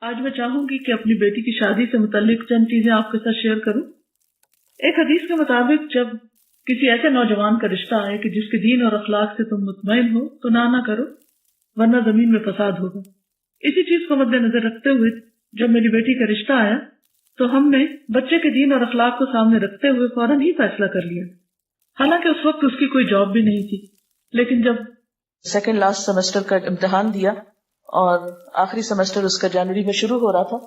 آج میں چاہوں گی کہ اپنی بیٹی کی شادی سے متعلق چند چیزیں آپ کے ساتھ شیئر کروں۔ ایک حدیث کے مطابق جب کسی ایسے نوجوان کا رشتہ آئے کہ جس کے دین اور اخلاق سے تم مطمئن ہو تو نہ کرو، ورنہ زمین میں فساد ہوگا۔ اسی چیز کو مد نظر رکھتے ہوئے جب میری بیٹی کا رشتہ آیا تو ہم نے بچے کے دین اور اخلاق کو سامنے رکھتے ہوئے فوراً ہی فیصلہ کر لیا۔ حالانکہ اس وقت اس کی کوئی جاب بھی نہیں تھی، لیکن جب سیکنڈ لاسٹ سیمسٹر کا امتحان دیا اور آخری سیمسٹر اس کا جنوری میں شروع ہو رہا تھا،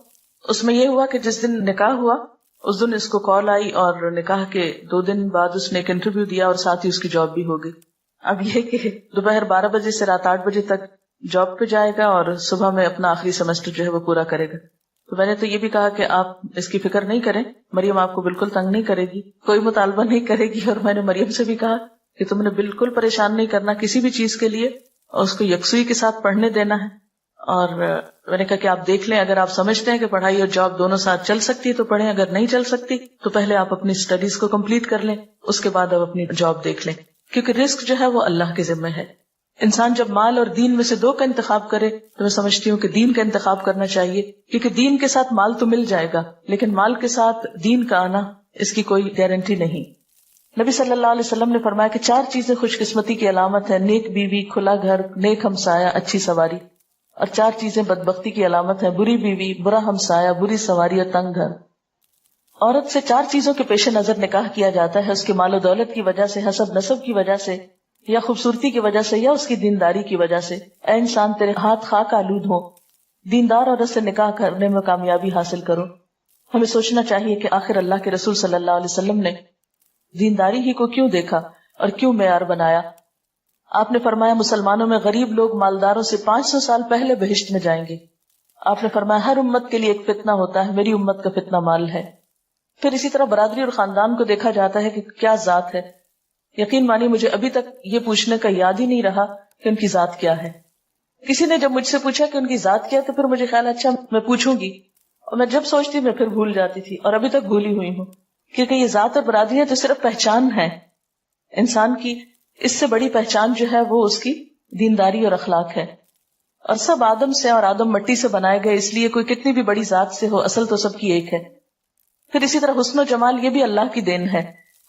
اس میں یہ ہوا کہ جس دن نکاح ہوا اس دن اس کو کال آئی اور نکاح کے 2 دن بعد اس نے ایک انٹرویو دیا اور ساتھ ہی اس کی جاب بھی ہو گئی۔ اب یہ کہ دوپہر 12 بجے سے رات 8 بجے تک جاب پہ جائے گا اور صبح میں اپنا آخری سیمسٹر جو ہے وہ پورا کرے گا۔ تو میں نے تو یہ بھی کہا کہ آپ اس کی فکر نہیں کریں، مریم آپ کو بالکل تنگ نہیں کرے گی، کوئی مطالبہ نہیں کرے گی، اور میں نے مریم سے بھی کہا کہ تم نے بالکل پریشان نہیں کرنا کسی بھی چیز کے لیے، اور اس کو یکسوئی کے ساتھ پڑھنے دینا ہے۔ اور میں نے کہا کہ آپ دیکھ لیں، اگر آپ سمجھتے ہیں کہ پڑھائی اور جاب دونوں ساتھ چل سکتی ہے تو پڑھیں، اگر نہیں چل سکتی تو پہلے آپ اپنی اسٹڈیز کو کمپلیٹ کر لیں، اس کے بعد آپ اپنی جاب دیکھ لیں، کیونکہ رزق جو ہے وہ اللہ کے ذمہ ہے۔ انسان جب مال اور دین میں سے 2 کا انتخاب کرے تو میں سمجھتی ہوں کہ دین کا انتخاب کرنا چاہیے، کیونکہ دین کے ساتھ مال تو مل جائے گا لیکن مال کے ساتھ دین کا آنا اس کی کوئی گارنٹی نہیں۔ نبی صلی اللہ علیہ وسلم نے فرمایا کہ 4 چیزیں خوش قسمتی کی علامت ہے: نیک بیوی، کھلا گھر، نیک ہمسایہ، اچھی سواری، اور 4 چیزیں بدبختی کی علامت ہے: بری بیوی، برا ہمسایہ، بری سواری اور تنگ گھر۔ عورت سے 4 چیزوں کے پیش نظر نکاح کیا جاتا ہے: اس کے مال و دولت کی وجہ سے، حسب نسب کی وجہ سے، یا خوبصورتی کی وجہ سے، یا اس کی دینداری کی وجہ سے۔ اے انسان تیرے ہاتھ خاک آلود ہو، دیندار عورت سے نکاح کرنے میں کامیابی حاصل کرو۔ ہمیں سوچنا چاہیے کہ آخر اللہ کے رسول صلی اللہ علیہ وسلم نے دینداری ہی کو کیوں دیکھا اور کیوں معیار بنایا؟ آپ نے فرمایا مسلمانوں میں غریب لوگ مالداروں سے 500 سال پہلے بہشت میں جائیں گے۔ آپ نے فرمایا ہر امت کے لیے ایک فتنہ ہوتا ہے، میری امت کا فتنہ مال ہے۔ پھر اسی طرح برادری اور خاندان کو دیکھا جاتا ہے کہ کیا ذات ہے۔ یقین مانی مجھے ابھی تک یہ پوچھنے کا یاد ہی نہیں رہا کہ ان کی ذات کیا ہے۔ کسی نے جب مجھ سے پوچھا کہ ان کی ذات کیا تو پھر مجھے خیال اچھا میں پوچھوں گی، اور میں جب سوچتی میں پھر بھول جاتی تھی، اور ابھی تک بھولی ہوئی ہوں، کیونکہ یہ ذات اور برادری تو صرف پہچان ہے انسان کی۔ اس سے بڑی پہچان جو ہے وہ اس کی دینداری اور اخلاق ہے۔ اور سب آدم سے اور آدم مٹی سے بنائے گئے، اس لیے کوئی کتنی بھی بڑی ذات سے ہو اصل تو سب کی ایک ہے۔ پھر اسی طرح حسن و جمال یہ بھی اللہ کی دین ہے۔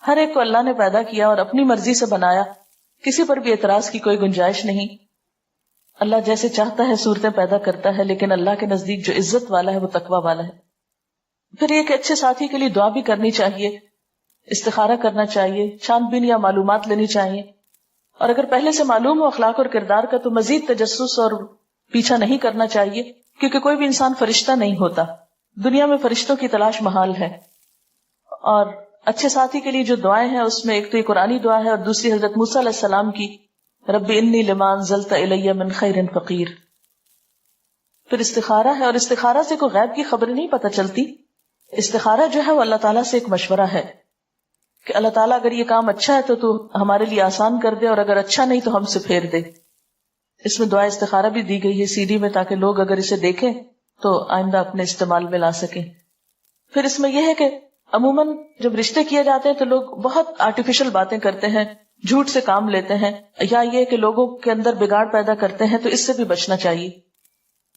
ہر ایک کو اللہ نے پیدا کیا اور اپنی مرضی سے بنایا، کسی پر بھی اعتراض کی کوئی گنجائش نہیں۔ اللہ جیسے چاہتا ہے صورتیں پیدا کرتا ہے، لیکن اللہ کے نزدیک جو عزت والا ہے وہ تقوی والا ہے۔ پھر یہ کہ اچھے ساتھی کے لیے دعا بھی کرنی چاہیے، استخارہ کرنا چاہیے، چھان بین یا معلومات لینی چاہیے، اور اگر پہلے سے معلوم ہو اخلاق اور کردار کا تو مزید تجسس اور پیچھا نہیں کرنا چاہیے، کیونکہ کوئی بھی انسان فرشتہ نہیں ہوتا، دنیا میں فرشتوں کی تلاش محال ہے۔ اور اچھے ساتھی کے لیے جو دعائیں ہیں اس میں ایک تو یہ قرآنی دعا ہے اور دوسری حضرت موسیٰ علیہ السلام کی رب انی لما انزلت الی من خیر فقیر۔ پھر استخارہ ہے، اور استخارہ سے کوئی غیب کی خبر نہیں پتہ چلتی۔ استخارہ جو ہے وہ اللہ تعالیٰ سے ایک مشورہ ہے کہ اللہ تعالیٰ اگر یہ کام اچھا ہے تو ہمارے لیے آسان کر دے، اور اگر اچھا نہیں تو ہم سے پھیر دے۔ اس میں دعا استخارہ بھی دی گئی ہے CD میں، تاکہ لوگ اگر اسے دیکھیں تو آئندہ اپنے استعمال میں لا سکیں۔ پھر اس میں یہ ہے کہ عموماً جب رشتے کیے جاتے ہیں تو لوگ بہت آرٹیفیشل باتیں کرتے ہیں، جھوٹ سے کام لیتے ہیں، یا یہ کہ لوگوں کے اندر بگاڑ پیدا کرتے ہیں، تو اس سے بھی بچنا چاہیے۔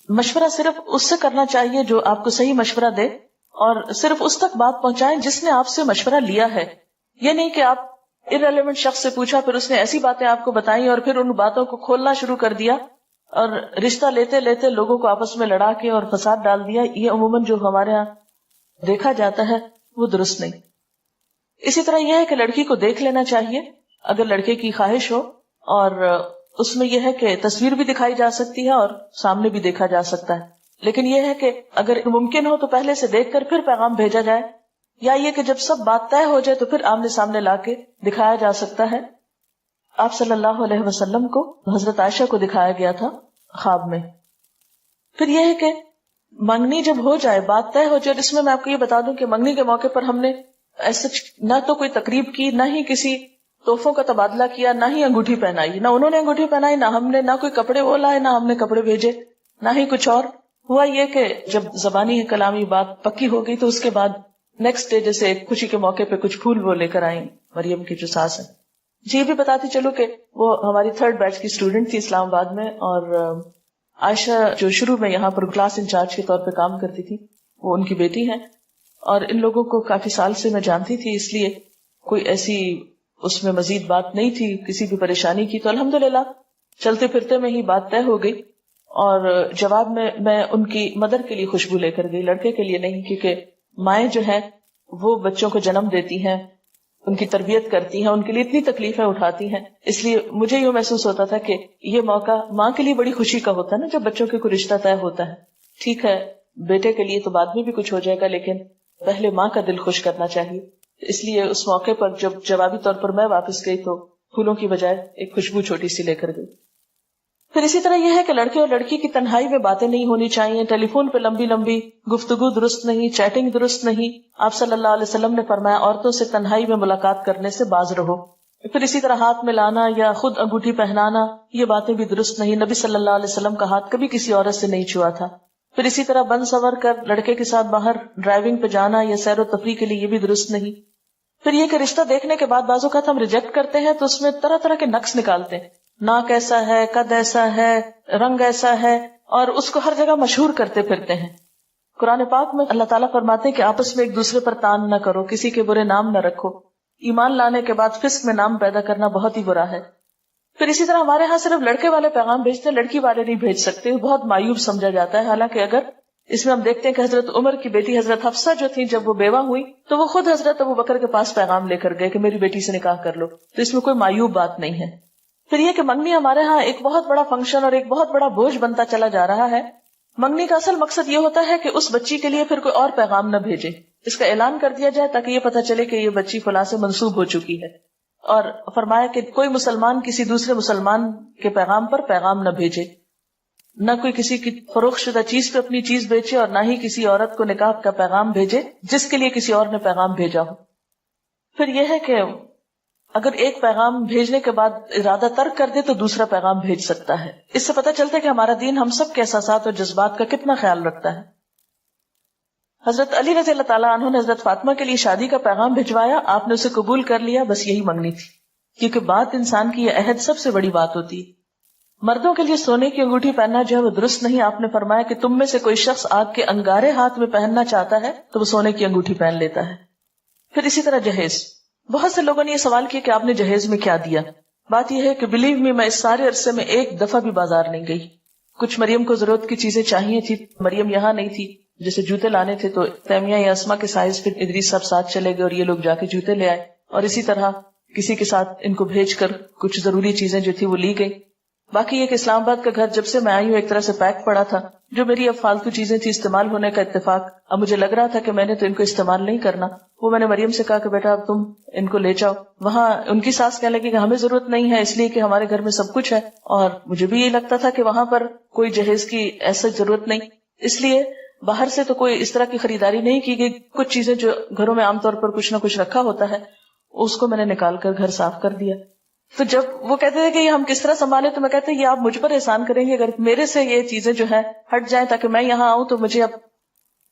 مشورہ صرف اس سے کرنا چاہیے جو آپ کو صحیح مشورہ دے، اور صرف اس تک بات پہنچائیں جس نے آپ سے مشورہ لیا ہے۔ یہ نہیں کہ آپ irrelevant شخص سے پوچھا، پھر اس نے ایسی باتیں آپ کو بتائیں اور پھر ان باتوں کو کھولنا شروع کر دیا اور رشتہ لیتے لیتے لوگوں کو آپس میں لڑا کے اور فساد ڈال دیا۔ یہ عموماً جو ہمارے ہاں دیکھا جاتا ہے وہ درست نہیں۔ اسی طرح یہ ہے کہ لڑکی کو دیکھ لینا چاہیے اگر لڑکے کی خواہش ہو، اور اس میں یہ ہے کہ تصویر بھی دکھائی جا سکتی ہے اور سامنے بھی دیکھا جا سکتا ہے، لیکن یہ ہے کہ اگر ممکن ہو تو پہلے سے دیکھ کر پھر پیغام بھیجا جائے، یا یہ کہ جب سب بات طے ہو جائے تو پھر آمنے سامنے لا کے دکھایا جا سکتا ہے۔ آپ صلی اللہ علیہ وسلم کو حضرت عائشہ کو دکھایا گیا تھا خواب میں۔ پھر یہ ہے کہ منگنی جب ہو جائے، بات طے ہو جائے، اس میں آپ کو یہ بتا دوں کہ منگنی کے موقع پر ہم نے ایسے نہ تو کوئی تقریب کی، نہ ہی کسی تحفوں کا تبادلہ کیا، نہ ہی انگوٹھی پہنائی، نہ انہوں نے انگوٹھی پہنائی، نہ ہم نے، نہ کوئی کپڑے وہ لائے، نہ ہم نے کپڑے بھیجے، نہ ہی کچھ اور۔ ہوا یہ کہ جب زبانی کلامی بات پکی ہو گئی تو اس کے بعد نیکسٹ ڈے جیسے خوشی کے موقع پہ کچھ پھول وہ لے کر آئیں مریم کی جو ساس ہے۔ جی یہ بھی بتاتی چلو کہ وہ ہماری 3rd بیچ کی اسٹوڈنٹ تھی اسلام آباد میں، اور عائشہ جو شروع میں یہاں پر کلاس انچارج کے طور پہ کام کرتی تھی وہ ان کی بیٹی ہیں، اور ان لوگوں کو کافی سال سے میں جانتی تھی، اس لیے کوئی ایسی اس میں مزید بات نہیں تھی کسی بھی پریشانی کی. تو الحمدللہ چلتے پھرتے میں ہی بات طے ہو گئی، اور جواب میں ان کی مدر کے لیے خوشبو لے کر گئی، لڑکے کے لیے نہیں، کیونکہ مائیں جو ہیں وہ بچوں کو جنم دیتی ہیں، ان کی تربیت کرتی ہیں، ان کے لیے اتنی تکلیفیں اٹھاتی ہیں. اس لیے مجھے یہ محسوس ہوتا تھا کہ یہ موقع ماں کے لیے بڑی خوشی کا ہوتا ہے نا جب بچوں کے کوئی رشتہ طے ہوتا ہے. ٹھیک ہے بیٹے کے لیے تو بعد میں بھی کچھ ہو جائے گا، لیکن پہلے ماں کا دل خوش کرنا چاہیے. اس لیے اس موقع پر جب جوابی طور پر میں واپس گئی تو پھولوں کی بجائے ایک خوشبو چھوٹی سی لے کر گئی. پھر اسی طرح یہ ہے کہ لڑکے اور لڑکی کی تنہائی میں باتیں نہیں ہونی چاہیے، ٹیلی فون پہ لمبی لمبی گفتگو درست نہیں، چیٹنگ درست نہیں. آپ صلی اللہ علیہ وسلم نے فرمایا عورتوں سے تنہائی میں ملاقات کرنے سے باز رہو. پھر اسی طرح ہاتھ میں لانا یا خود انگوٹھی پہنانا یہ باتیں بھی درست نہیں، نبی صلی اللہ علیہ وسلم کا ہاتھ کبھی کسی عورت سے نہیں چھوا تھا. پھر اسی طرح بن سنور کر لڑکے کے ساتھ باہر ڈرائیونگ پہ جانا یا سیر و تفریح کے لیے یہ بھی درست نہیں. پھر یہ کہ رشتہ دیکھنے کے بعد بعض اوقات ہم ریجیکٹ کرتے ہیں تو اس میں طرح طرح کے نقص نکالتے ہیں، ناک ایسا ہے، قد ایسا ہے، رنگ ایسا ہے، اور اس کو ہر جگہ مشہور کرتے پھرتے ہیں. قرآن پاک میں اللہ تعالیٰ فرماتے ہیں کہ آپس میں ایک دوسرے پر تان نہ کرو، کسی کے برے نام نہ رکھو. ایمان لانے کے بعد فسق میں نام پیدا کرنا بہت ہی برا ہے. پھر اسی طرح ہمارے ہاں صرف لڑکے والے پیغام بھیجتے ہیں، لڑکی والے نہیں بھیج سکتے، بہت مایوب سمجھا جاتا ہے. حالانکہ اگر اس میں ہم دیکھتے ہیں کہ حضرت عمر کی بیٹی حضرت حفصہ جو تھی جب وہ بیوہ ہوئی تو وہ خود حضرت ابوبکر کے پاس پیغام لے کر گئے کہ میری بیٹی سے نکاح کر لو. تو اس میں کوئی مایوب بات نہیں ہے. پھر یہ کہ منگنی ہمارے ہاں ایک بہت بڑا فنکشن اور ایک بہت بڑا بوجھ بنتا چلا جا رہا ہے. منگنی کا اصل مقصد یہ ہوتا ہے کہ اس بچی کے لیے پھر کوئی اور پیغام نہ بھیجے، اس کا اعلان کر دیا جائے تاکہ یہ پتہ چلے کہ یہ بچی فلاں سے منسوب ہو چکی ہے. اور فرمایا کہ کوئی مسلمان کسی دوسرے مسلمان کے پیغام پر پیغام نہ بھیجے، نہ کوئی کسی کی فروخت شدہ چیز پہ اپنی چیز بیچے، اور نہ ہی کسی عورت کو نکاح کا پیغام بھیجے جس کے لیے کسی اور نے پیغام بھیجا ہو. پھر یہ ہے کہ اگر ایک پیغام بھیجنے کے بعد ارادہ ترک کر دے تو دوسرا پیغام بھیج سکتا ہے. اس سے پتہ چلتا ہے کہ ہمارا دین ہم سب کے احساسات اور جذبات کا کتنا خیال رکھتا ہے. حضرت علی رضی اللہ تعالیٰ عنہ نے حضرت فاطمہ کے لیے شادی کا پیغام بھجوایا، آپ نے اسے قبول کر لیا، بس یہی منگنی تھی. کیونکہ بات انسان کی یہ عہد سب سے بڑی بات ہوتی ہے. مردوں کے لیے سونے کی انگوٹھی پہننا جو ہے وہ درست نہیں. آپ نے فرمایا کہ تم میں سے کوئی شخص آگ کے انگارے ہاتھ میں پہننا چاہتا ہے تو وہ سونے کی انگوٹھی پہن لیتا ہے. پھر اسی طرح جہیز، بہت سے لوگوں نے یہ سوال کیا کہ آپ نے جہیز میں کیا دیا. بات یہ ہے کہ بلیو می، میں اس سارے عرصے میں ایک دفعہ بھی بازار نہیں گئی. کچھ مریم کو ضرورت کی چیزیں چاہیے تھی، مریم یہاں نہیں تھی، جیسے جوتے لانے تھے تو تیمیہ یا اسما کے سائز پھر ادریس صاحب ساتھ چلے گئے اور یہ لوگ جا کے جوتے لے آئے. اور اسی طرح کسی کے ساتھ ان کو بھیج کر کچھ ضروری چیزیں جو تھی وہ لی گئی. باقی یہ کہ اسلام آباد کا گھر جب سے میں آئی ہوں ایک طرح سے پیک پڑا تھا. جو میری اب فالتو چیزیں تھی استعمال ہونے کا اتفاق، اب مجھے لگ رہا تھا کہ میں نے تو ان کو استعمال نہیں کرنا. وہ میں نے مریم سے کہا کہ بیٹا اب تم ان کو لے جاؤ. وہاں ان کی ساس کہنے لگی کہ ہمیں ضرورت نہیں ہے، اس لیے کہ ہمارے گھر میں سب کچھ ہے. اور مجھے بھی یہ لگتا تھا کہ وہاں پر کوئی جہیز کی ایسا ضرورت نہیں، اس لیے باہر سے تو کوئی اس طرح کی خریداری نہیں کی گئی. کچھ چیزیں جو گھروں میں عام طور پر کچھ نہ کچھ رکھا ہوتا ہے اس کو میں نے نکال کر گھر صاف کر دیا. تو جب وہ کہتے تھے کہ یہ ہم کس طرح سنبھالے تو میں کہتے یہ آپ مجھ پر احسان کریں گے اگر میرے سے یہ چیزیں جو ہے ہٹ جائیں تاکہ میں یہاں آؤں تو مجھے اب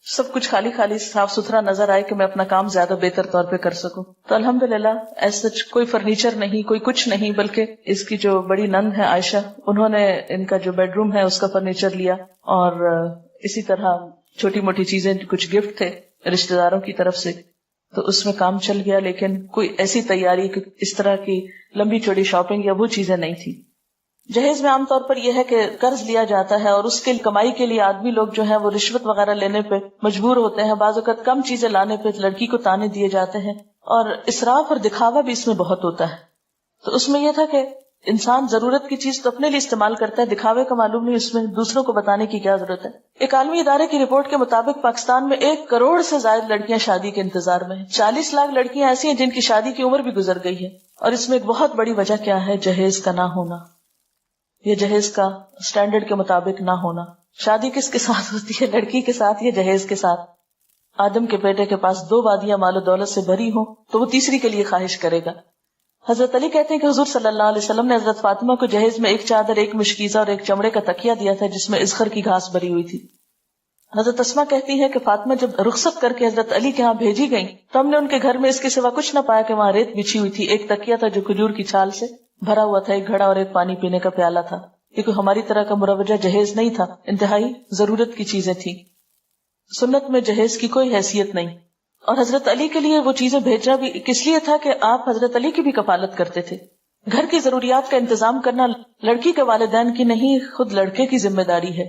سب کچھ خالی خالی صاف ستھرا نظر آئے کہ میں اپنا کام زیادہ بہتر طور پہ کر سکوں. تو الحمدللہ ایسا کوئی فرنیچر نہیں، کوئی کچھ نہیں، بلکہ اس کی جو بڑی نند ہے عائشہ، انہوں نے ان کا جو بیڈ روم ہے اس کا فرنیچر لیا، اور اسی طرح چھوٹی موٹی چیزیں کچھ گفٹ تھے رشتہ داروں کی طرف سے، تو اس میں کام چل گیا. لیکن کوئی ایسی تیاری کہ اس طرح کی لمبی چوڑی شاپنگ یا وہ چیزیں نہیں تھی. جہیز میں عام طور پر یہ ہے کہ قرض لیا جاتا ہے اور اس کے کمائی کے لیے آدمی لوگ جو ہیں وہ رشوت وغیرہ لینے پہ مجبور ہوتے ہیں. بعض اوقات کم چیزیں لانے پہ لڑکی کو تانے دیے جاتے ہیں، اور اسراف اور دکھاوا بھی اس میں بہت ہوتا ہے. تو اس میں یہ تھا کہ انسان ضرورت کی چیز تو اپنے لیے استعمال کرتا ہے، دکھاوے کا معلوم نہیں، اس میں دوسروں کو بتانے کی کیا ضرورت ہے. ایک عالمی ادارے کی رپورٹ کے مطابق پاکستان میں 1 کروڑ سے زائد لڑکیاں شادی کے انتظار میں ہیں. 40 لاکھ لڑکیاں ایسی ہیں جن کی شادی کی عمر بھی گزر گئی ہے. اور اس میں ایک بہت بڑی وجہ کیا ہے؟ جہیز کا نہ ہونا، یہ جہیز کا سٹینڈرڈ کے مطابق نہ ہونا. شادی کس کے ساتھ ہوتی ہے؟ لڑکی کے ساتھ یا جہیز کے ساتھ؟ آدم کے بیٹے کے پاس 2 وادیاں مال و دولت سے بھری ہوں تو وہ تیسری کے لیے خواہش کرے گا. حضرت علی کہتے ہیں کہ حضور صلی اللہ علیہ وسلم نے حضرت فاطمہ کو جہیز میں 1 چادر، 1 مشکیزہ اور 1 چمڑے کا تکیہ دیا تھا جس میں ازخر کی گھاس بھری ہوئی تھی. حضرت اسما کہتی ہے کہ فاطمہ جب رخصت کر کے حضرت علی کے ہاں بھیجی گئیں تو ہم نے ان کے گھر میں اس کے سوا کچھ نہ پایا کہ وہاں ریت بچھی ہوئی تھی. 1 تکیہ تھا جو کھجور کی چھال سے بھرا ہوا تھا، 1 گھڑا اور 1 پانی پینے کا پیالہ تھا. یہ کوئی ہماری طرح کا مروجہ جہیز نہیں تھا، انتہائی ضرورت کی چیزیں تھیں. سنت میں جہیز کی کوئی حیثیت نہیں. اور حضرت علی کے لیے وہ چیزیں بھیجنا بھی کس لیے تھا کہ آپ حضرت علی کی بھی کفالت کرتے تھے. گھر کی ضروریات کا انتظام کرنا لڑکی کے والدین کی نہیں، خود لڑکے کی ذمہ داری ہے.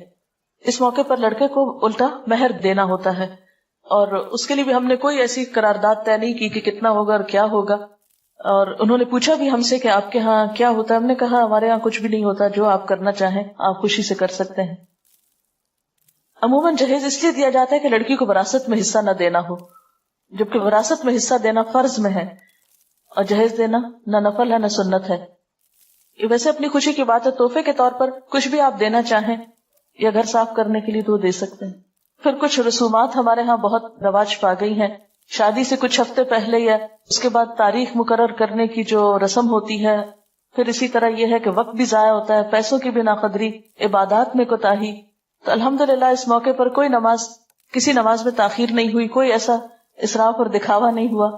اس موقع پر لڑکے کو الٹا مہر دینا ہوتا ہے، اور اس کے لیے بھی ہم نے کوئی ایسی قرارداد طے نہیں کی کہ کتنا ہوگا اور کیا ہوگا. اور انہوں نے پوچھا بھی ہم سے کہ آپ کے ہاں کیا ہوتا ہے. ہم نے کہا ہمارے ہاں کچھ بھی نہیں ہوتا، جو آپ کرنا چاہیں آپ خوشی سے کر سکتے ہیں. عموماً جہیز اس لیے دیا جاتا ہے کہ لڑکی کو وراثت میں حصہ نہ دینا ہو، جبکہ وراثت میں حصہ دینا فرض میں ہے، اور جہیز دینا نہ نفل ہے نہ سنت ہے. یہ ویسے اپنی خوشی کی بات ہے، تحفے کے طور پر کچھ بھی آپ دینا چاہیں یا گھر صاف کرنے کے لیے تو دے سکتے ہیں. پھر کچھ رسومات ہمارے ہاں بہت رواج پا گئی ہیں. شادی سے کچھ ہفتے پہلے یا اس کے بعد تاریخ مقرر کرنے کی جو رسم ہوتی ہے. پھر اسی طرح یہ ہے کہ وقت بھی ضائع ہوتا ہے، پیسوں کی بھی ناقدری، عبادات میں کوتاہی. تو الحمدللہ اس موقع پر کوئی کسی نماز میں تاخیر نہیں ہوئی، کوئی ایسا اسراف اور دکھاوا نہیں ہوا،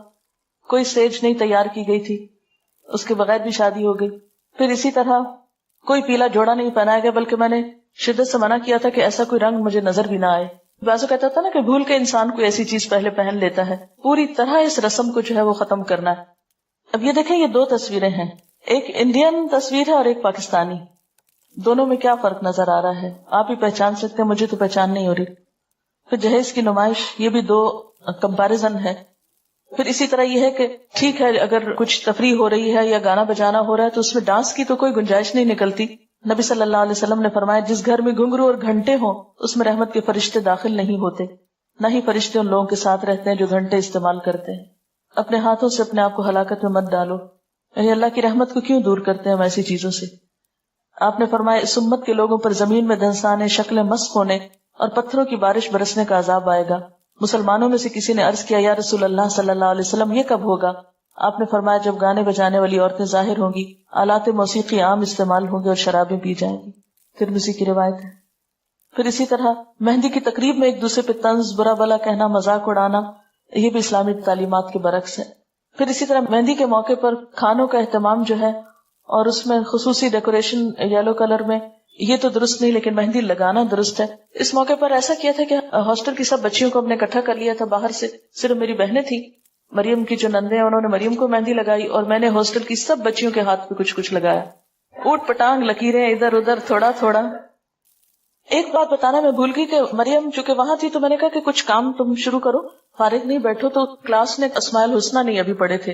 کوئی اسٹیج نہیں تیار کی گئی تھی، اس کے بغیر بھی شادی ہو گئی. پھر اسی طرح کوئی پیلا جوڑا نہیں پہنایا گیا، بلکہ میں نے شدت سے منع کیا تھا کہ ایسا کوئی رنگ مجھے نظر بھی نہ آئے. بعضوں کہتا تھا نا کہ بھول کے انسان کوئی ایسی چیز پہلے پہن لیتا ہے. پوری طرح اس رسم کو جو ہے وہ ختم کرنا ہے. اب یہ دیکھیں، یہ دو تصویریں ہیں، ایک انڈین تصویر ہے اور ایک پاکستانی. دونوں میں کیا فرق نظر آ رہا ہے آپ ہی پہچان سکتے ہیں، مجھے تو پہچان نہیں ہو رہی. پھر جہیز کی نمائش، یہ بھی دو کمپیریزن ہے. پھر اسی طرح یہ ہے کہ ٹھیک ہے اگر کچھ تفریح ہو رہی ہے یا گانا بجانا ہو رہا ہے تو اس میں ڈانس کی تو کوئی گنجائش نہیں نکلتی. نبی صلی اللہ علیہ وسلم نے فرمایا جس گھر میں گھنگرو اور گھنٹے ہوں اس میں رحمت کے فرشتے داخل نہیں ہوتے، نہ ہی فرشتے ان لوگوں کے ساتھ رہتے ہیں جو گھنٹے استعمال کرتے ہیں. اپنے ہاتھوں سے اپنے آپ کو ہلاکت میں مت ڈالو. یعنی اللہ کی رحمت کو کیوں دور کرتے ہیں ہم ایسی چیزوں سے. آپ نے فرمایا اس امت کے لوگوں پر زمین میں دھنسانے، شکلیں مسخ ہونے اور پتھروں کی بارش برسنے کا عذاب آئے گا. مسلمانوں میں سے کسی نے عرض کیا یا رسول اللہ صلی اللہ علیہ وسلم یہ کب ہوگا؟ آپ نے فرمایا جب گانے بجانے والی عورتیں ظاہر ہوں گی، آلات موسیقی عام استعمال ہوں گے اور شرابیں پی جائیں گی. ترمذی کی روایت ہے. پھر اسی طرح مہندی کی تقریب میں ایک دوسرے پہ طنز، برا بلا کہنا، مذاق اڑانا، یہ بھی اسلامی تعلیمات کے برعکس ہے. پھر اسی طرح مہندی کے موقع پر کھانوں کا اہتمام جو ہے اور اس میں خصوصی ڈیکوریشن یلو کلر میں، یہ تو درست نہیں، لیکن مہندی لگانا درست ہے. اس موقع پر ایسا کیا تھا کہ ہاسٹل کی سب بچیوں کو ہم نے اکٹھا کر لیا تھا. باہر سے صرف میری بہنیں تھیں، مریم کی جو نندے ہیں انہوں نے مریم کو مہندی لگائی اور میں نے ہاسٹل کی سب بچیوں کے ہاتھ پہ کچھ کچھ لگایا. اوٹ پٹانگ لکیریں ادھر ادھر تھوڑا تھوڑا. ایک بات بتانا میں بھول گئی کہ مریم چونکہ وہاں تھی تو میں نے کہا کہ کچھ کام تم شروع کرو، فارغ نہیں بیٹھو. تو کلاس نے اسماء الحسنہ نہیں ابھی پڑھے تھے،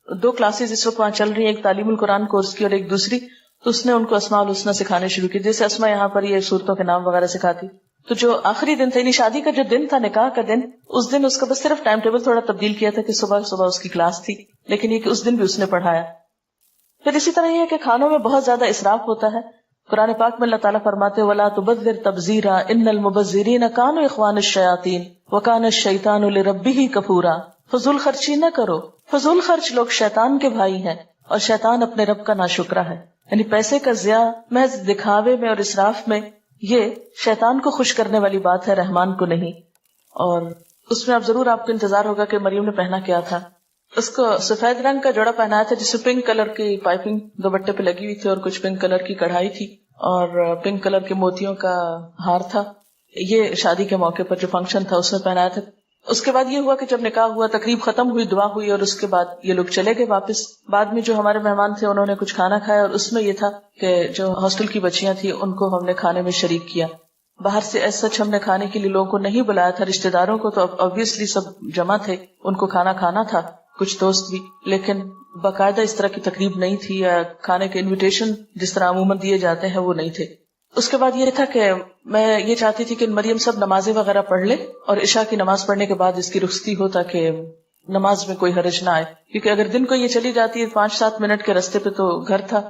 2 کلاسز اس وقت وہاں چل رہی ہیں، ایک تعلیم القرآن کورس کی اور ایک دوسری. تو اس نے ان کو اسماء الحسنہ سکھانے شروع کی، جیسے اسماء یہاں پر یہ صورتوں کے نام وغیرہ سکھاتی. تو جو آخری دن تھا، یعنی شادی کا جو دن تھا، نکاح کا دن، اس دن اس کا بس صرف ٹائم ٹیبل تھوڑا تبدیل کیا تھا کہ صبح صبح اس کی کلاس تھی، لیکن یہ کہ اس دن بھی اس نے پڑھایا. پھر اسی طرح یہ ہے کہ کھانوں میں بہت زیادہ اسراف ہوتا ہے. قرآن پاک میں اللہ تعالیٰ فرماتے وَلَا تُبَذِّرْ تَبْذِيرًا إِنَّ الْمُبَذِّرِينَ كَانُوا إِخْوَانَ الشَّيَاطِينِ وَكَانَ الشَّيْطَانُ لِرَبِّهِ كَفُورًا. فضول خرچی نہ کرو. فضول خرچ لوگ شیطان کے بھائی ہیں اور شیطان اپنے رب کا ناشکرا ہے. یعنی پیسے کا ضیاع محض دکھاوے میں اور اسراف میں، یہ شیطان کو خوش کرنے والی بات ہے، رحمان کو نہیں. اور اس میں اب ضرور آپ کو انتظار ہوگا کہ مریم نے پہنا کیا تھا. اس کو سفید رنگ کا جوڑا پہنایا تھا جس میں پنک کلر کی پائپنگ دوپٹے پہ لگی ہوئی تھی اور کچھ پنک کلر کی کڑھائی تھی اور پنک کلر کے موتیوں کا ہار تھا. یہ شادی کے موقع پر جو فنکشن تھا اس میں پہنایا تھا. اس کے بعد یہ ہوا کہ جب نکاح ہوا، تقریب ختم ہوئی، دعا ہوئی اور اس کے بعد یہ لوگ چلے گئے واپس. بعد میں جو ہمارے مہمان تھے انہوں نے کچھ کھانا کھایا اور اس میں یہ تھا کہ جو ہاسٹل کی بچیاں تھیں ان کو ہم نے کھانے میں شریک کیا. باہر سے ایسا ہم نے کھانے کے لیے لوگوں کو نہیں بلایا تھا، رشتہ داروں کو تو obviously سب جمع تھے، ان کو کھانا کھانا تھا، کچھ دوست بھی، لیکن باقاعدہ اس طرح کی تقریب نہیں تھی یا کھانے کے انویٹیشن جس طرح عموماً دیے جاتے ہیں وہ نہیں تھے. اس کے بعد یہ تھا کہ میں یہ چاہتی تھی کہ مریم سب نمازیں وغیرہ پڑھ لے اور عشاء کی نماز پڑھنے کے بعد اس کی رخصتی ہو تاکہ نماز میں کوئی حرج نہ آئے. کیونکہ اگر دن کو یہ چلی جاتی ہے 5-7 منٹ کے راستے پہ تو گھر تھا،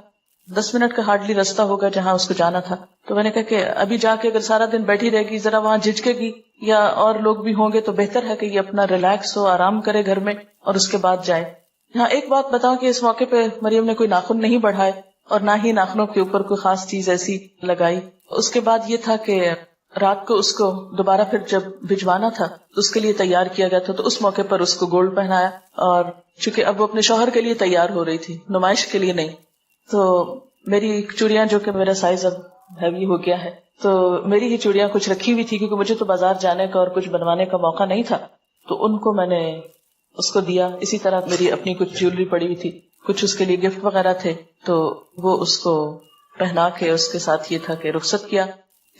10 منٹ کا ہارڈلی راستہ ہوگا جہاں اس کو جانا تھا. تو میں نے کہا کہ ابھی جا کے اگر سارا دن بیٹھی رہے گی، ذرا وہاں جھجکے گی یا اور لوگ بھی ہوں گے تو بہتر ہے کہ یہ اپنا ریلیکس ہو، آرام کرے گھر میں اور اس کے بعد جائے. یہاں ایک بات بتاؤں کہ اس موقع پہ مریم نے کوئی ناخن نہیں بڑھائے اور نہ ہی ناخنوں کے اوپر کوئی خاص چیز ایسی لگائی. اس کے بعد یہ تھا کہ رات کو اس کو دوبارہ پھر جب بھجوانا تھا تو اس کے لیے تیار کیا گیا تھا، تو اس موقع پر اس کو گولڈ پہنایا. اور چونکہ اب وہ اپنے شوہر کے لیے تیار ہو رہی تھی، نمائش کے لیے نہیں، تو میری چوڑیاں جو کہ میرا سائز اب ہیوی ہو گیا ہے. تو میری ہی چوڑیاں کچھ رکھی ہوئی تھی کیونکہ مجھے تو بازار جانے کا اور کچھ بنوانے کا موقع نہیں تھا, تو ان کو میں نے اس کو دیا. اسی طرح میری اپنی کچھ جیولری پڑی ہوئی تھی, کچھ اس کے لیے گفٹ وغیرہ تھے, تو وہ اس کو پہنا کے اس کے ساتھ یہ تھا کہ رخصت کیا.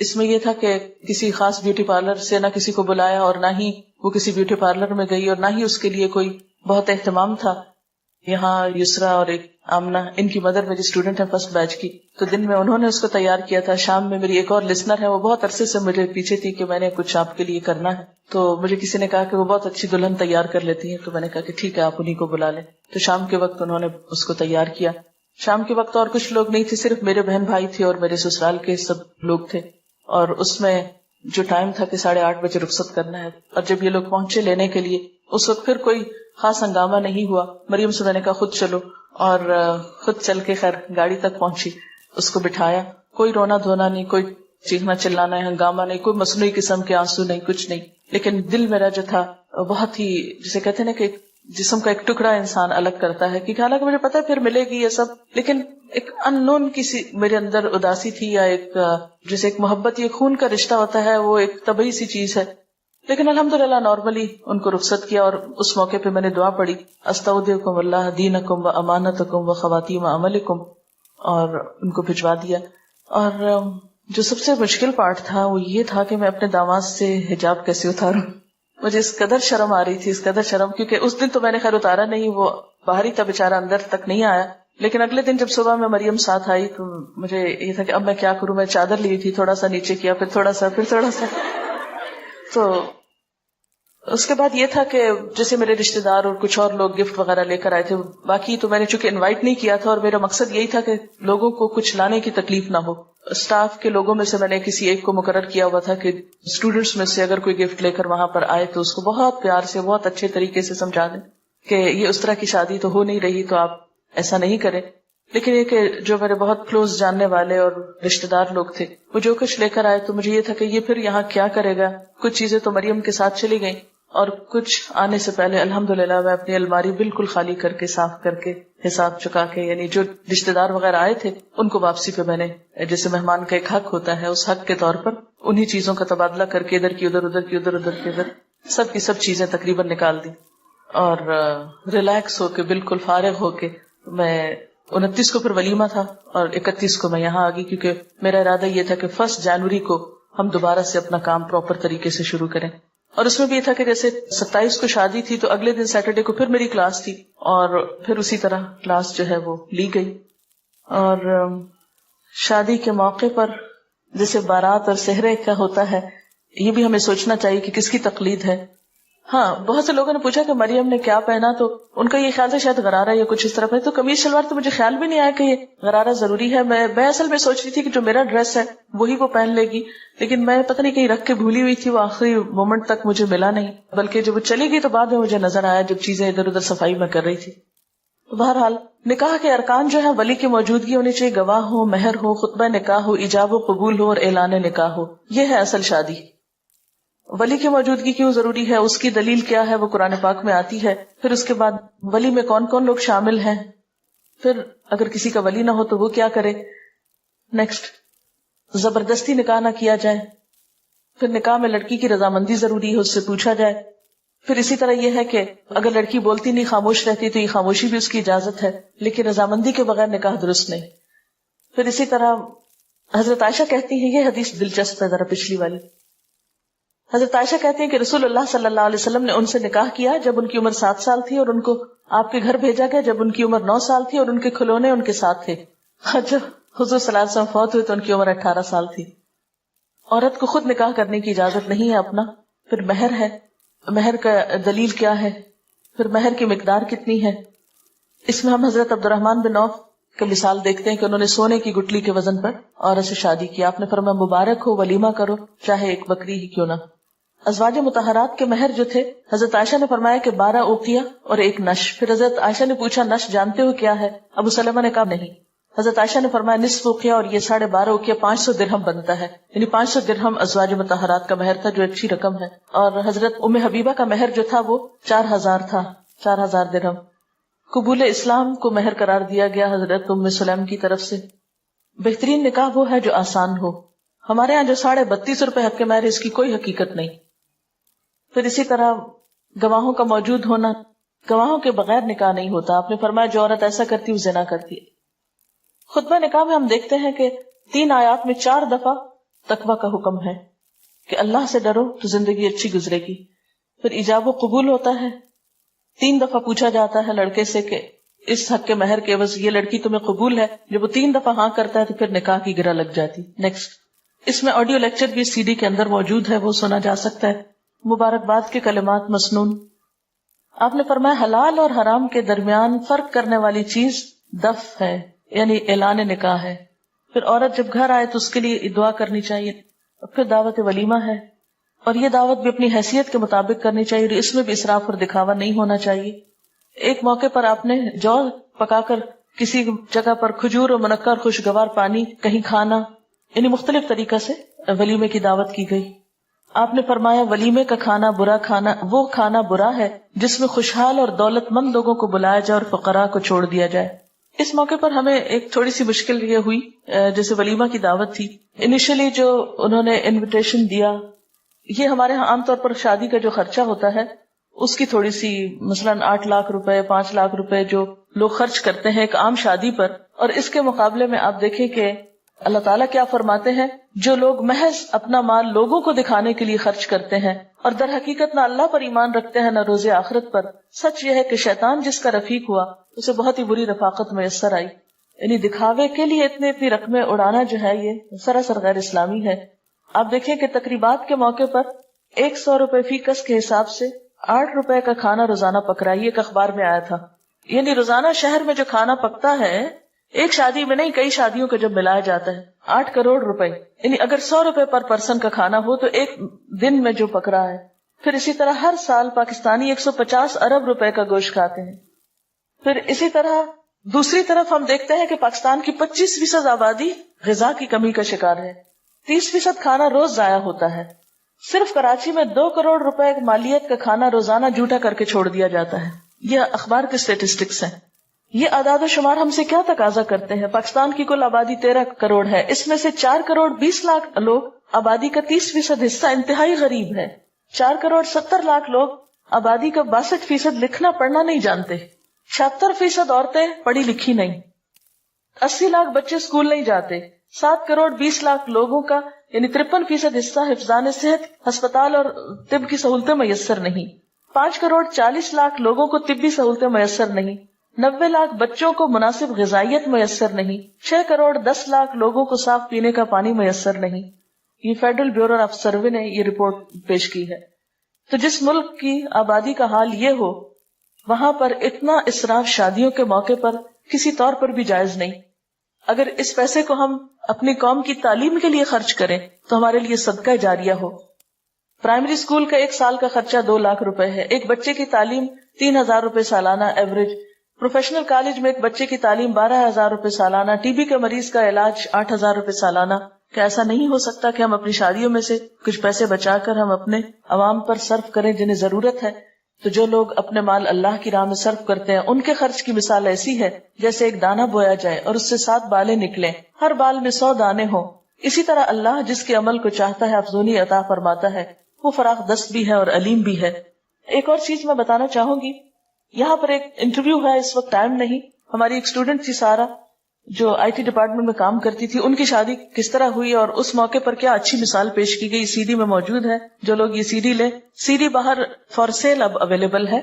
اس میں یہ تھا کہ کسی خاص بیوٹی پارلر سے نہ کسی کو بلایا, اور نہ ہی وہ کسی بیوٹی پارلر میں گئی, اور نہ ہی اس کے لیے کوئی بہت اہتمام تھا. یہاں یسرا اور ایک آمنہ, ان کی مدر میری اسٹوڈنٹ ہے فرسٹ بیچ کی, تو دن میں انہوں نے اس کو تیار کیا تھا. شام میں میری ایک اور لسنر ہے, وہ بہت عرصے سے مجھے پیچھے تھی کہ میں نے کچھ آپ کے لیے کرنا ہے, تو مجھے کسی نے کہا کہ وہ بہت اچھی دلہن تیار کر لیتی ہیں, تو میں نے کہا کہ ٹھیک ہے آپ انہیں کو بلا لیں. تو شام کے وقت انہوں نے اس کو تیار کیا. شام کے وقت اور کچھ لوگ نہیں تھے, صرف میرے بہن بھائی تھے اور میرے سسرال کے سب لوگ تھے. اور اس میں جو ٹائم تھا کہ 8:30 بجے رخصت کرنا ہے, اور جب یہ لوگ پہنچے لینے کے لیے, اس وقت پھر کوئی خاص ہنگامہ نہیں ہوا. مریم سے میں نے کہا خود چلو, اور خود چل کے خیر گاڑی تک پہنچی, اس کو بٹھایا. کوئی رونا دھونا نہیں, کوئی چیخنا چلانا ہے, ہنگامہ نہیں, کوئی مصنوعی قسم کے آنسو نہیں, کچھ نہیں. لیکن دل میرا جو تھا بہت ہی, جسے کہتے ہیں نا کہ جسم کا ایک ٹکڑا انسان الگ کرتا ہے, کیونکہ حالانکہ مجھے پتا ہے پھر ملے گی یہ سب, لیکن ایک ان نون کسی میرے اندر اداسی تھی, یا ایک جیسے ایک محبت, یہ خون کا رشتہ ہوتا ہے, وہ ایک طبعی سی چیز ہے. لیکن الحمدللہ نارملی ان کو رخصت کیا, اور اس موقع پہ میں نے دعا پڑھی, استودعکم اللہ دینکم و امانتکم و خواتیم عملکم, اور ان کو بھجوا دیا. اور جو سب سے مشکل پارٹ تھا وہ یہ تھا کہ میں اپنے داماد سے حجاب کیسے اتاروں. مجھے اس قدر شرم آ رہی تھی, اس قدر شرم, کیونکہ اس دن تو میں نے خیر اتارا نہیں, وہ باہر ہی تھا بیچارہ, اندر تک نہیں آیا. لیکن اگلے دن جب صبح میں مریم ساتھ آئی تو مجھے یہ تھا کہ اب میں کیا کروں. میں چادر لی تھی, تھوڑا سا نیچے کیا, پھر تھوڑا سا, پھر تھوڑا سا. تو اس کے بعد یہ تھا کہ جیسے میرے رشتے دار اور کچھ اور لوگ گفٹ وغیرہ لے کر آئے تھے. باقی تو میں نے چونکہ انوائٹ نہیں کیا تھا, اور میرا مقصد یہی تھا کہ لوگوں کو کچھ لانے کی تکلیف نہ ہو. اسٹاف کے لوگوں میں سے میں نے کسی ایک کو مقرر کیا ہوا تھا کہ اسٹوڈینٹس میں سے اگر کوئی گفٹ لے کر وہاں پر آئے تو اس کو بہت پیار سے, بہت اچھے طریقے سے سمجھا دیں کہ یہ اس طرح کی شادی تو ہو نہیں رہی, تو آپ ایسا نہیں کریں. لیکن یہ کہ جو میرے بہت کلوز جاننے والے اور رشتے دار لوگ تھے, وہ جو کچھ لے کر آئے, تو مجھے یہ تھا کہ یہ پھر یہاں کیا کرے گا. کچھ چیزیں تو مریم کے ساتھ چلی گئیں, اور کچھ آنے سے پہلے الحمدللہ میں اپنی الماری بالکل خالی کر کے, صاف کر کے, حساب چکا کے, یعنی جو رشتے دار وغیرہ آئے تھے ان کو واپسی پہ میں نے, جیسے مہمان کا ایک حق ہوتا ہے, اس حق کے طور پر انہی چیزوں کا تبادلہ کر کے ادھر کی ادھر, ادھر کی ادھر, ادھر کی ادھر, سب کی سب چیزیں تقریباً نکال دی. اور ریلیکس ہو کے, بالکل فارغ ہو کے, میں 29 کو پھر ولیمہ تھا, اور 31 کو میں یہاں آ گئی, کیونکہ میرا ارادہ یہ تھا کہ 1 جنوری کو ہم دوبارہ سے اپنا کام پراپر طریقے سے شروع کریں. اور اس میں بھی یہ تھا کہ جیسے 27 کو شادی تھی, تو اگلے دن سیٹرڈے کو پھر میری کلاس تھی, اور پھر اسی طرح کلاس جو ہے وہ لی گئی. اور شادی کے موقع پر جیسے بارات اور سہرے کا ہوتا ہے, یہ بھی ہمیں سوچنا چاہیے کہ کس کی تقلید ہے. ہاں, بہت سے لوگوں نے پوچھا کہ مریم نے کیا پہنا, تو ان کا یہ خیال تھا شاید غرارہ یا کچھ اس طرح. تو قمیض شلوار تو مجھے خیال بھی نہیں آیا کہ یہ غرارہ ضروری ہے. میں اصل میں سوچ رہی تھی کہ جو میرا ڈریس ہے وہی وہ پہن لے گی, لیکن میں پتہ نہیں کہیں رکھ کے بھولی ہوئی تھی, وہ آخری مومنٹ تک مجھے ملا نہیں, بلکہ جب وہ چلی گئی تو بعد میں مجھے نظر آیا جب چیزیں ادھر ادھر صفائی میں کر رہی تھی. بہرحال نکاح کے ارکان جو ہے ولی کی موجودگی ہونی چاہیے, گواہ ہو, مہر ہو, خطبہ نکاح ہو, ایجاب و قبول ہو, اور اعلان نکاح ہو. یہ ہے اصل شادی. ولی کی موجودگی کیوں ضروری ہے, اس کی دلیل کیا ہے, وہ قرآن پاک میں آتی ہے. پھر اس کے بعد ولی میں کون کون لوگ شامل ہیں, پھر اگر کسی کا ولی نہ ہو تو وہ کیا کرے. نیکسٹ, زبردستی نکاح نہ کیا جائے. پھر نکاح میں لڑکی کی رضامندی ضروری ہے, اس سے پوچھا جائے. پھر اسی طرح یہ ہے کہ اگر لڑکی بولتی نہیں, خاموش رہتی, تو یہ خاموشی بھی اس کی اجازت ہے, لیکن رضامندی کے بغیر نکاح درست نہیں. پھر اسی طرح حضرت عائشہ کہتی ہیں, یہ حدیث دلچسپ ہے ذرا پچھلی والی. حضرت عائشہ کہتی ہیں کہ رسول اللہ صلی اللہ علیہ وسلم نے ان سے نکاح کیا جب ان کی عمر 7 سال تھی, اور ان کو آپ کے گھر بھیجا گیا جب ان کی عمر 9 سال تھی, اور ان کے کھلونے ان کے ساتھ تھے. جب حضور صلی اللہ علیہ وسلم فوت ہوئے تو ان کی عمر 18 سال تھی. عورت کو خود نکاح کرنے کی اجازت نہیں ہے اپنا. پھر مہر ہے, مہر کا دلیل کیا ہے, پھر مہر کی مقدار کتنی ہے. اس میں ہم حضرت عبد الرحمن بن عوف کی مثال دیکھتے ہیں کہ انہوں نے سونے کی گٹلی کے وزن پر عورت سے شادی کی. آپ نے فرمایا مبارک ہو, ولیمہ کرو, چاہے ایک بکری ہی کیوں نہ. ازواج مطہرات کے مہر جو تھے, حضرت عائشہ نے فرمایا کہ 12 اوقیہ اور 1 نش. پھر حضرت عائشہ نے پوچھا نش جانتے ہو کیا ہے؟ ابو سلمہ نے کہا نہیں. حضرت عائشہ نے فرمایا نصف اوقیہ اور یہ 12.5 اوقیہ 500 درہم بنتا ہے, یعنی 500 درہم ازواج مطہرات کا مہر تھا, جو اچھی رقم ہے. اور حضرت ام حبیبہ کا مہر جو تھا وہ 4000 تھا, 4000 درہم. قبول اسلام کو مہر قرار دیا گیا حضرت ام سلیم کی طرف سے. بہترین نکاح وہ ہے جو آسان ہو. ہمارے ہاں جو 32.5 روپے حق مہر اس کی کوئی حقیقت نہیں. پھر اسی طرح گواہوں کا موجود ہونا، گواہوں کے بغیر نکاح نہیں ہوتا. آپ نے فرمایا جو عورت ایسا کرتی وہ زنا کرتی ہے. خطبہ نکاح میں ہم دیکھتے ہیں کہ 3 آیات میں 4 دفعہ تقوی کا حکم ہے کہ اللہ سے ڈرو تو زندگی اچھی گزرے گی. پھر ایجاب و قبول ہوتا ہے. 3 دفعہ پوچھا جاتا ہے لڑکے سے کہ اس حق کے مہر کے عوض یہ لڑکی تمہیں قبول ہے. جب وہ 3 دفعہ ہاں کرتا ہے تو پھر نکاح کی گرہ لگ جاتی. نیکسٹ، اس میں آڈیو لیکچر بھی CD کے اندر موجود ہے، وہ سنا جا سکتا ہے. مبارکباد کے کلمات مسنون. آپ نے فرمایا حلال اور حرام کے درمیان فرق کرنے والی چیز دف ہے، یعنی اعلان نکاح ہے. پھر عورت جب گھر آئے تو اس کے لیے دعا کرنی چاہیے. پھر دعوت ولیمہ ہے، اور یہ دعوت بھی اپنی حیثیت کے مطابق کرنی چاہیے، اور اس میں بھی اسراف اور دکھاوا نہیں ہونا چاہیے. ایک موقع پر آپ نے جو پکا کر کسی جگہ پر کھجور اور منقع اور خوشگوار پانی کہیں کھانا، یعنی مختلف طریقہ سے ولیمے کی دعوت کی گئی. آپ نے فرمایا ولیمے کا کھانا برا کھانا، وہ کھانا برا ہے جس میں خوشحال اور دولت مند لوگوں کو بلایا جائے اور فقراء کو چھوڑ دیا جائے. اس موقع پر ہمیں ایک تھوڑی سی مشکل یہ ہوئی، جیسے ولیمہ کی دعوت تھی، انیشلی جو انہوں نے انویٹیشن دیا، یہ ہمارے ہاں عام طور پر شادی کا جو خرچہ ہوتا ہے اس کی تھوڑی سی، مثلا 8 لاکھ روپے 5 لاکھ روپے جو لوگ خرچ کرتے ہیں ایک عام شادی پر، اور اس کے مقابلے میں آپ دیکھیں کہ اللہ تعالیٰ کیا فرماتے ہیں، جو لوگ محض اپنا مال لوگوں کو دکھانے کے لیے خرچ کرتے ہیں اور در حقیقت نہ اللہ پر ایمان رکھتے ہیں نہ روز آخرت پر، سچ یہ ہے کہ شیطان جس کا رفیق ہوا اسے بہت ہی بری رفاقت میسر آئی. یعنی دکھاوے کے لیے اتنی رقمیں اڑانا جو ہے یہ سراسر غیر اسلامی ہے. آپ دیکھیں کہ تقریبات کے موقع پر 100 روپے فی کس کے حساب سے 8 روپے کا کھانا روزانہ پک رہا ہے. یہ ایک اخبار میں آیا تھا. یعنی روزانہ شہر میں جو کھانا پکتا ہے ایک شادی میں نہیں کئی شادیوں کو جب ملایا جاتا ہے 8 کروڑ روپے، یعنی اگر 100 روپے پر پرسن کا کھانا ہو تو ایک دن میں جو پک رہا ہے. پھر اسی طرح ہر سال پاکستانی 150 ارب روپے کا گوشت کھاتے ہیں. پھر اسی طرح دوسری طرف ہم دیکھتے ہیں کہ پاکستان کی 25% آبادی غذا کی کمی کا شکار ہے. 30% کھانا روز ضائع ہوتا ہے. صرف کراچی میں 2 کروڑ روپے مالیت کا کھانا روزانہ جھوٹا کر کے چھوڑ دیا جاتا ہے. یہ اخبار کے اسٹیٹسٹکس ہیں. یہ اعداد و شمار ہم سے کیا تقاضا کرتے ہیں؟ پاکستان کی کل آبادی 13 کروڑ ہے، اس میں سے 4 کروڑ 20 لاکھ لوگ، آبادی کا 30% حصہ انتہائی غریب ہے. 4 کروڑ 70 لاکھ لوگ، آبادی کا 62% لکھنا پڑھنا نہیں جانتے. 76% عورتیں پڑھی لکھی نہیں. 80 لاکھ بچے اسکول نہیں جاتے. 7 کروڑ 20 لاکھ لوگوں کا یعنی 53% حصہ حفظان صحت، ہسپتال اور طب کی سہولتیں میسر نہیں. 5 کروڑ 40 لاکھ لوگوں کو طبی سہولتیں میسر نہیں. 90 لاکھ بچوں کو مناسب غذائیت میسر نہیں. 6 کروڑ 10 لاکھ لوگوں کو صاف پینے کا پانی میسر نہیں. یہ فیڈرل بیورو آف سروے نے یہ رپورٹ پیش کی ہے. تو جس ملک کی آبادی کا حال یہ ہو وہاں پر اتنا اسراف شادیوں کے موقع پر کسی طور پر بھی جائز نہیں. اگر اس پیسے کو ہم اپنی قوم کی تعلیم کے لیے خرچ کریں تو ہمارے لیے صدقہ جاریہ ہو. پرائمری اسکول کا 1 سال کا خرچہ 2 لاکھ روپے ہے. ایک بچے کی تعلیم 3,000 روپے سالانہ ایوریج. پروفیشنل کالج میں ایک بچے کی تعلیم 12,000 روپے سالانہ. ٹی بی کے مریض کا علاج 8,000 روپے سالانہ. کیا ایسا نہیں ہو سکتا کہ ہم اپنی شادیوں میں سے کچھ پیسے بچا کر ہم اپنے عوام پر صرف کریں جنہیں ضرورت ہے؟ تو جو لوگ اپنے مال اللہ کی راہ میں صرف کرتے ہیں ان کے خرچ کی مثال ایسی ہے جیسے ایک دانہ بویا جائے اور اس سے 7 بالیں نکلیں، ہر بال میں 100 دانے ہوں. اسی طرح اللہ جس کے عمل کو چاہتا ہے افزونی عطا فرماتا ہے. وہ فراخ دست بھی ہے اور علیم بھی ہے. ایک اور چیز میں بتانا چاہوں گی، یہاں پر ایک انٹرویو ہے، اس وقت ٹائم نہیں. ہماری ایک اسٹوڈنٹ تھی سارا جو IT ڈپارٹمنٹ میں کام کرتی تھی، ان کی شادی کس طرح ہوئی اور اس موقع پر کیا اچھی مثال پیش کی گئی. CD میں موجود ہے، جو لوگ یہ CD لیں. CD باہر فار سیل اب اویلیبل ہے،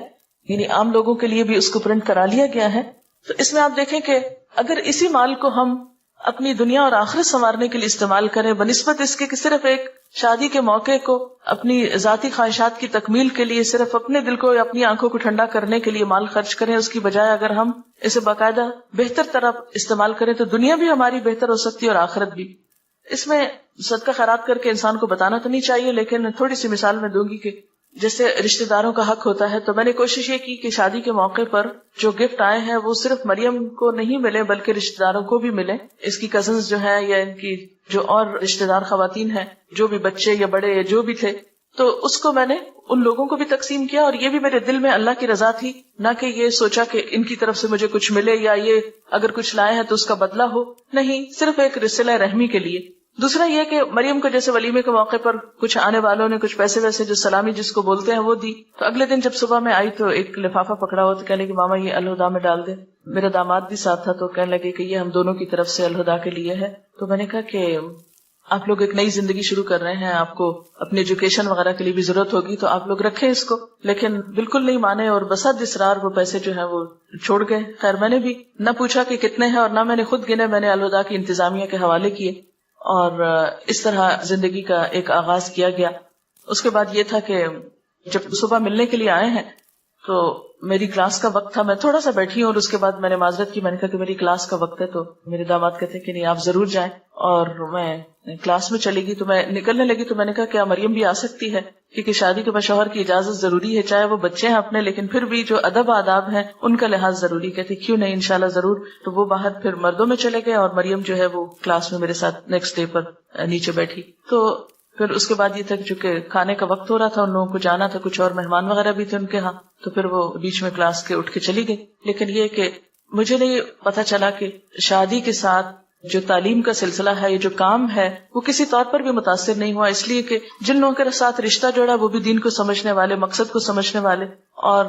یعنی عام لوگوں کے لیے بھی اس کو پرنٹ کرا لیا گیا ہے. تو اس میں آپ دیکھیں کہ اگر اسی مال کو ہم اپنی دنیا اور آخرت سنوارنے کے لیے استعمال کریں بنسبت اس کے کہ صرف ایک شادی کے موقع کو اپنی ذاتی خواہشات کی تکمیل کے لیے صرف اپنے دل کو یا اپنی آنکھوں کو ٹھنڈا کرنے کے لیے مال خرچ کریں، اس کی بجائے اگر ہم اسے باقاعدہ بہتر طرح استعمال کریں تو دنیا بھی ہماری بہتر ہو سکتی ہے اور آخرت بھی. اس میں صدقہ خیرات کر کے انسان کو بتانا تو نہیں چاہیے، لیکن تھوڑی سی مثال میں دوں گی کہ جیسے رشتہ داروں کا حق ہوتا ہے، تو میں نے کوشش یہ کی کہ شادی کے موقع پر جو گفٹ آئے ہیں وہ صرف مریم کو نہیں ملے بلکہ رشتہ داروں کو بھی ملے. اس کی کزنز جو ہیں یا ان کی جو اور رشتہ دار خواتین ہیں، جو بھی بچے یا بڑے یا جو بھی تھے، تو اس کو میں نے ان لوگوں کو بھی تقسیم کیا، اور یہ بھی میرے دل میں اللہ کی رضا تھی، نہ کہ یہ سوچا کہ ان کی طرف سے مجھے کچھ ملے یا یہ اگر کچھ لائے ہیں تو اس کا بدلہ ہو، نہیں، صرف ایک صلہ رحمی کے لیے۔ دوسرا یہ کہ مریم کو جیسے ولیمے کے موقع پر کچھ آنے والوں نے کچھ پیسے ویسے جو سلامی جس کو بولتے ہیں وہ دی، تو اگلے دن جب صبح میں آئی تو ایک لفافہ پکڑا ہوا تو کہنے کہ ماما یہ الہدا میں ڈال دے۔ میرا داماد بھی ساتھ تھا تو کہنے لگے کہ یہ ہم دونوں کی طرف سے الہدا کے لیے ہے۔ تو میں نے کہا کہ آپ لوگ ایک نئی زندگی شروع کر رہے ہیں، آپ کو اپنی ایجوکیشن وغیرہ کے لیے بھی ضرورت ہوگی تو آپ لوگ رکھیں اس کو، لیکن بالکل نہیں مانے اور بسد اصرار وہ پیسے جو ہیں وہ چھوڑ گئے۔ خیر میں نے بھی نہ پوچھا کہ کتنے ہیں اور نہ میں نے خود گنے، میں نے الہدا کی انتظامیہ کے حوالے کیے، اور اس طرح زندگی کا ایک آغاز کیا گیا۔ اس کے بعد یہ تھا کہ جب صبح ملنے کے لیے آئے ہیں تو میری کلاس کا وقت تھا، میں تھوڑا سا بیٹھی ہوں اور اس کے بعد میں نے معذرت کی، میں نے کہا کہ میری کلاس کا وقت ہے، تو میرے داماد کہتے ہیں کہ نہیں آپ ضرور جائیں، اور میں کلاس میں چلی گئی۔ تو میں نکلنے لگی تو میں نے کہا کیا مریم بھی آ سکتی ہے، کیونکہ شادی کے بعد شوہر کی اجازت ضروری ہے، چاہے وہ بچے ہیں اپنے لیکن پھر بھی جو ادب آداب ہیں ان کا لحاظ ضروری۔ کہتی کیوں نہیں، انشاءاللہ ضرور۔ تو وہ باہر پھر مردوں میں چلے گئے اور مریم جو ہے وہ کلاس میں میرے ساتھ نیکسٹ ڈے پر نیچے بیٹھی۔ تو پھر اس کے بعد یہ تھا کہ چونکہ کھانے کا وقت ہو رہا تھا، ان لوگوں کو جانا تھا، کچھ اور مہمان وغیرہ بھی تھے ان کے ہاں، تو پھر وہ بیچ میں کلاس کے اٹھ کے چلی گئی۔ لیکن یہ کہ مجھے نہیں پتا چلا کہ شادی کے ساتھ جو تعلیم کا سلسلہ ہے، یہ جو کام ہے، وہ کسی طور پر بھی متاثر نہیں ہوا، اس لیے کہ جن لوگوں کے ساتھ رشتہ جوڑا وہ بھی دین کو سمجھنے والے، مقصد کو سمجھنے والے، اور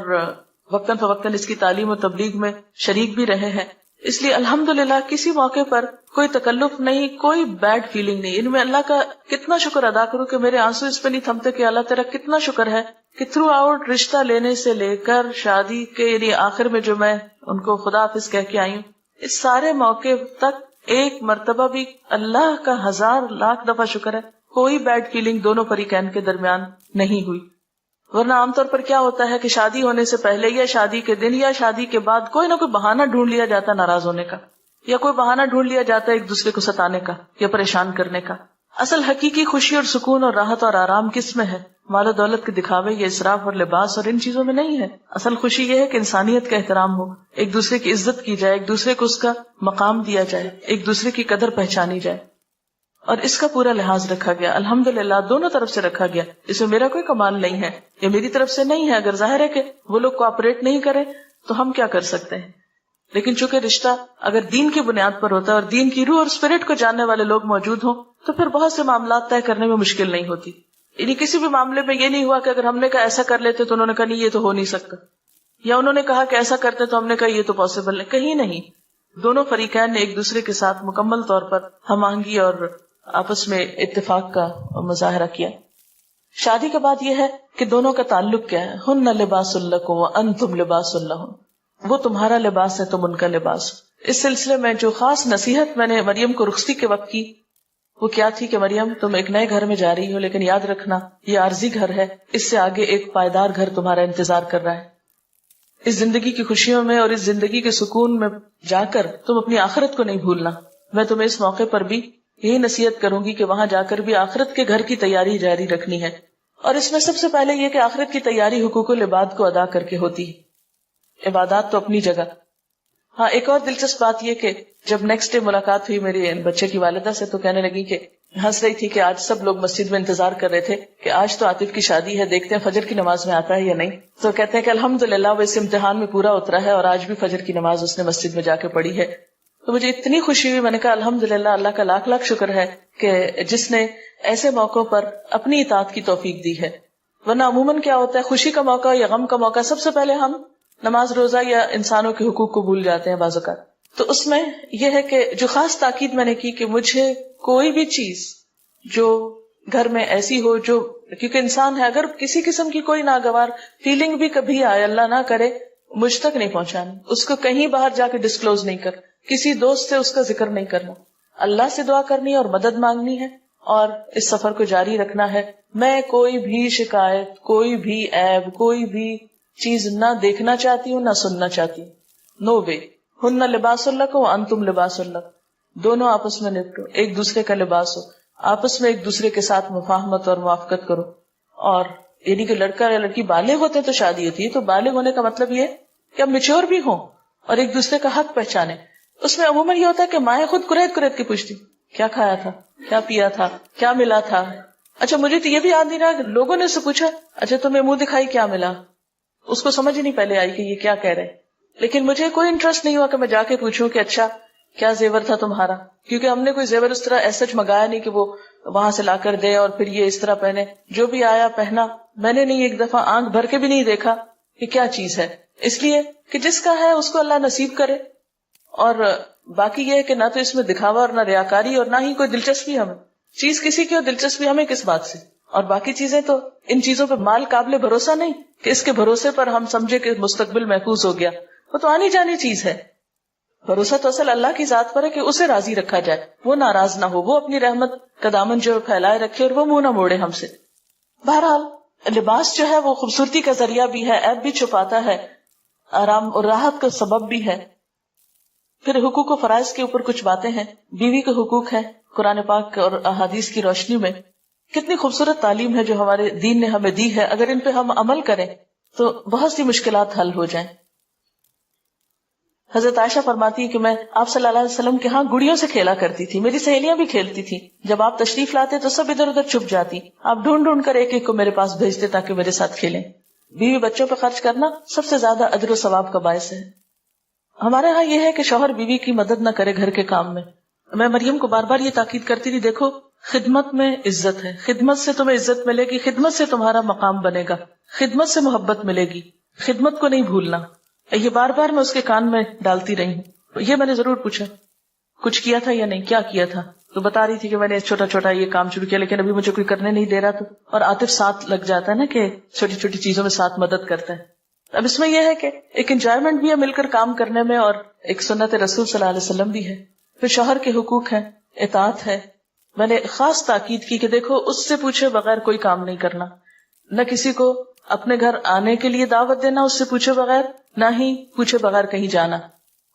وقتاً فوقتاً اس کی تعلیم و تبلیغ میں شریک بھی رہے ہیں۔ اس لیے الحمدللہ کسی موقع پر کوئی تکلف نہیں، کوئی بیڈ فیلنگ نہیں۔ ان میں اللہ کا کتنا شکر ادا کروں کہ میرے آنسو اس پہ نہیں تھمتے کہ اللہ تیرا کتنا شکر ہے کہ تھرو آؤٹ رشتہ لینے سے لے کر شادی کے یعنی آخر میں جو میں ان کو خدا حافظ کہہ کے آئی ہوں، اس سارے موقع تک ایک مرتبہ بھی اللہ کا 1000 لاکھ دفعہ شکر ہے کوئی بیڈ فیلنگ دونوں فریقین کے درمیان نہیں ہوئی۔ ورنہ عام طور پر کیا ہوتا ہے کہ شادی ہونے سے پہلے یا شادی کے دن یا شادی کے بعد کوئی نہ کوئی بہانہ ڈھونڈ لیا جاتا ناراض ہونے کا، یا کوئی بہانہ ڈھونڈ لیا جاتا ہے ایک دوسرے کو ستانے کا یا پریشان کرنے کا۔ اصل حقیقی خوشی اور سکون اور راحت اور آرام کس میں ہے؟ مال و دولت کے دکھاوے یا اسراف اور لباس اور ان چیزوں میں نہیں ہے۔ اصل خوشی یہ ہے کہ انسانیت کا احترام ہو، ایک دوسرے کی عزت کی جائے، ایک دوسرے کو اس کا مقام دیا جائے، ایک دوسرے کی قدر پہچانی جائے، اور اس کا پورا لحاظ رکھا گیا الحمدللہ، دونوں طرف سے رکھا گیا۔ اس میں میرا کوئی کمال نہیں ہے، یہ میری طرف سے نہیں ہے۔ اگر ظاہر ہے کہ وہ لوگ کوآپریٹ نہیں کرے تو ہم کیا کر سکتے ہیں، لیکن چونکہ رشتہ اگر دین کی بنیاد پر ہوتا ہے اور دین کی روح اور اسپرٹ کو جاننے والے لوگ موجود ہوں تو پھر بہت سے معاملات طے کرنے میں مشکل نہیں ہوتی۔ یعنی کسی بھی معاملے میں یہ نہیں ہوا کہ اگر ہم نے کہا ایسا کر لیتے تو انہوں نے کہا نہیں یہ تو ہو نہیں سکتا، یا انہوں نے کہا کہ ایسا کرتے تو ہم نے کہا یہ تو پاسبل نہیں، کہیں نہیں۔ دونوں فریقین نے ایک دوسرے کے ساتھ مکمل طور پر ہم آہنگی اور آپس میں اتفاق کا مظاہرہ کیا۔ شادی کے بعد یہ ہے کہ دونوں کا تعلق کیا ہے، ہن لباس لکم وانتم لباس لہن، وہ تمہارا لباس ہے تم ان کا لباس۔ اس سلسلے میں جو خاص نصیحت میں نے مریم کو رخصتی کے وقت کی وہ کیا تھی کہ مریم تم ایک نئے گھر میں جا رہی ہو، لیکن یاد رکھنا یہ عارضی گھر ہے، اس سے آگے ایک پائیدار گھر تمہارا انتظار کر رہا ہے۔ اس زندگی کی خوشیوں میں اور اس زندگی کے سکون میں جا کر تم اپنی آخرت کو نہیں بھولنا۔ میں تمہیں اس موقع پر بھی یہی نصیحت کروں گی کہ وہاں جا کر بھی آخرت کے گھر کی تیاری جاری رکھنی ہے، اور اس میں سب سے پہلے یہ کہ آخرت کی تیاری حقوق العباد کو ادا کر کے ہوتی ہے۔ عبادات تو اپنی جگہ۔ ہاں ایک اور دلچسپ بات یہ کہ جب نیکسٹ ڈے ملاقات ہوئی میری بچے کی والدہ سے تو کہنے لگی کہ ہنس رہی تھی کہ آج سب لوگ مسجد میں انتظار کر رہے تھے کہ آج تو عاطف کی شادی ہے، دیکھتے ہیں فجر کی نماز میں آتا ہے یا نہیں۔ تو کہتے ہیں کہ الحمدللہ وہ اس امتحان میں پورا اترا ہے اور آج بھی فجر کی نماز اس نے مسجد میں جا کے پڑھی ہے۔ تو مجھے اتنی خوشی ہوئی، میں نے کہا الحمدللہ اللہ کا لاکھ لاکھ شکر ہے کہ جس نے ایسے موقعوں پر اپنی اطاعت کی توفیق دی ہے۔ ورنہ عموماً کیا ہوتا ہے، خوشی کا موقع یا غم کا موقع سب سے پہلے ہم نماز روزہ یا انسانوں کے حقوق کو بھول جاتے ہیں بعض اوقات۔ تو اس میں یہ ہے کہ جو خاص تاکید میں نے کی کہ مجھے کوئی بھی چیز جو گھر میں ایسی ہو جو، کیونکہ انسان ہے، اگر کسی قسم کی کوئی ناگوار فیلنگ بھی کبھی آئے، اللہ نہ کرے، مجھ تک نہیں پہنچانی، اس کو کہیں باہر جا کے ڈسکلوز نہیں کر، کسی دوست سے اس کا ذکر نہیں کرنا، اللہ سے دعا کرنی اور مدد مانگنی ہے اور اس سفر کو جاری رکھنا ہے۔ میں کوئی بھی شکایت، کوئی بھی عیب، کوئی بھی چیز نہ دیکھنا چاہتی ہوں، نہ سننا چاہتی ہوں۔ نو وے، ہن لباس لکم وانتم لباس لکم، دونوں آپس میں نپٹو، ایک دوسرے کا لباس ہو، آپس میں ایک دوسرے کے ساتھ مفاہمت اور موافقت کرو۔ اور یعنی کہ لڑکا یا لڑکی بالغ ہوتے ہیں تو شادی ہوتی ہے، تو بالغ ہونے کا مطلب یہ کہ اب میچور بھی ہوں اور ایک دوسرے کا حق پہچانے۔ اس میں عموماً یہ ہوتا ہے کہ مائیں خود کریت کریت کے پوچھتی کیا کھایا تھا، کیا پیا تھا، کیا ملا تھا، اچھا مجھے تو یہ بھی یاد نہیں رہا کہ لوگوں نے اس سے پوچھا اچھا تمہیں منہ دکھائی کیا ملا، اس کو سمجھ ہی نہیں پہلے آئی کہ یہ کیا کہہ رہے، لیکن مجھے کوئی انٹرسٹ نہیں ہوا کہ میں جا کے پوچھوں کہ اچھا کیا زیور تھا تمہارا، کیونکہ ہم نے کوئی زیور اس طرح ایسا منگایا نہیں کہ وہ وہاں سے لا کر دے اور پھر یہ اس طرح پہنے، جو بھی آیا پہنا. میں نے نہیں ایک دفعہ آنکھ بھر کے بھی نہیں دیکھا کہ کیا چیز ہے، اس لیے کہ جس کا ہے اس کو اللہ نصیب کرے. اور باقی یہ ہے کہ نہ تو اس میں دکھاوا اور نہ ریاکاری اور نہ ہی کوئی دلچسپی، ہمیں چیز کسی کی ہو دلچسپی ہمیں کس بات سے. اور باقی چیزیں تو ان چیزوں پہ مال قابل بھروسہ نہیں کہ اس کے بھروسے پر ہم سمجھے کہ مستقبل محفوظ ہو گیا، وہ تو آنی جانی چیز ہے. بھروسہ تو اصل اللہ کی ذات پر ہے کہ اسے راضی رکھا جائے، وہ ناراض نہ ہو، وہ اپنی رحمت کا دامن جو پھیلائے رکھے اور وہ منہ نہ موڑے ہم سے. بہرحال لباس جو ہے وہ خوبصورتی کا ذریعہ بھی ہے، عیب بھی چھپاتا ہے، آرام اور راحت کا سبب بھی ہے. پھر حقوق و فرائض کے اوپر کچھ باتیں ہیں. بیوی کے حقوق ہیں قرآن پاک اور احادیث کی روشنی میں. کتنی خوبصورت تعلیم ہے جو ہمارے دین نے ہمیں دی ہے، اگر ان پہ ہم عمل کریں تو بہت سی مشکلات حل ہو جائیں. حضرت عائشہ فرماتی ہے کہ میں آپ صلی اللہ علیہ وسلم کے ہاں گڑیوں سے کھیلا کرتی تھی، میری سہیلیاں بھی کھیلتی تھی، جب آپ تشریف لاتے تو سب ادھر ادھر چھپ جاتی، آپ ڈھونڈ ڈھونڈ کر ایک ایک کو میرے پاس بھیجتے تاکہ میرے ساتھ کھیلیں. بیوی بچوں پہ خرچ کرنا سب سے زیادہ اجر و ثواب کا باعث ہے. ہمارے ہاں یہ ہے کہ شوہر بیوی کی مدد نہ کرے گھر کے کام میں. میں مریم کو بار بار یہ تاکید کرتی تھی، دیکھو خدمت میں عزت ہے، خدمت سے تمہیں عزت ملے گی، خدمت سے تمہارا مقام بنے گا، خدمت سے محبت ملے گی، خدمت کو نہیں بھولنا. یہ بار بار میں اس کے کان میں ڈالتی رہی ہوں. یہ میں نے ضرور پوچھا کچھ کیا تھا یا نہیں، کیا کیا تھا، تو بتا رہی تھی کہ میں نے چھوٹا چھوٹا یہ کام شروع کیا لیکن ابھی مجھے کوئی کرنے نہیں دے رہا. تو اور عاطف ساتھ لگ جاتا ہے نا کہ چھوٹی چھوٹی چیزوں میں ساتھ مدد کرتا ہے. اب اس میں یہ ہے کہ ایک انجوائمنٹ بھی ہے مل کر کام کرنے میں، اور ایک سنت رسول صلی اللہ علیہ وسلم بھی ہے. پھر شوہر کے حقوق ہیں، اطاعت ہے. میں نے خاص تاکید کی کہ دیکھو اس سے پوچھے بغیر کوئی کام نہیں کرنا، نہ کسی کو اپنے گھر آنے کے لیے دعوت دینا اس سے پوچھے بغیر، نہ ہی پوچھے بغیر کہیں جانا.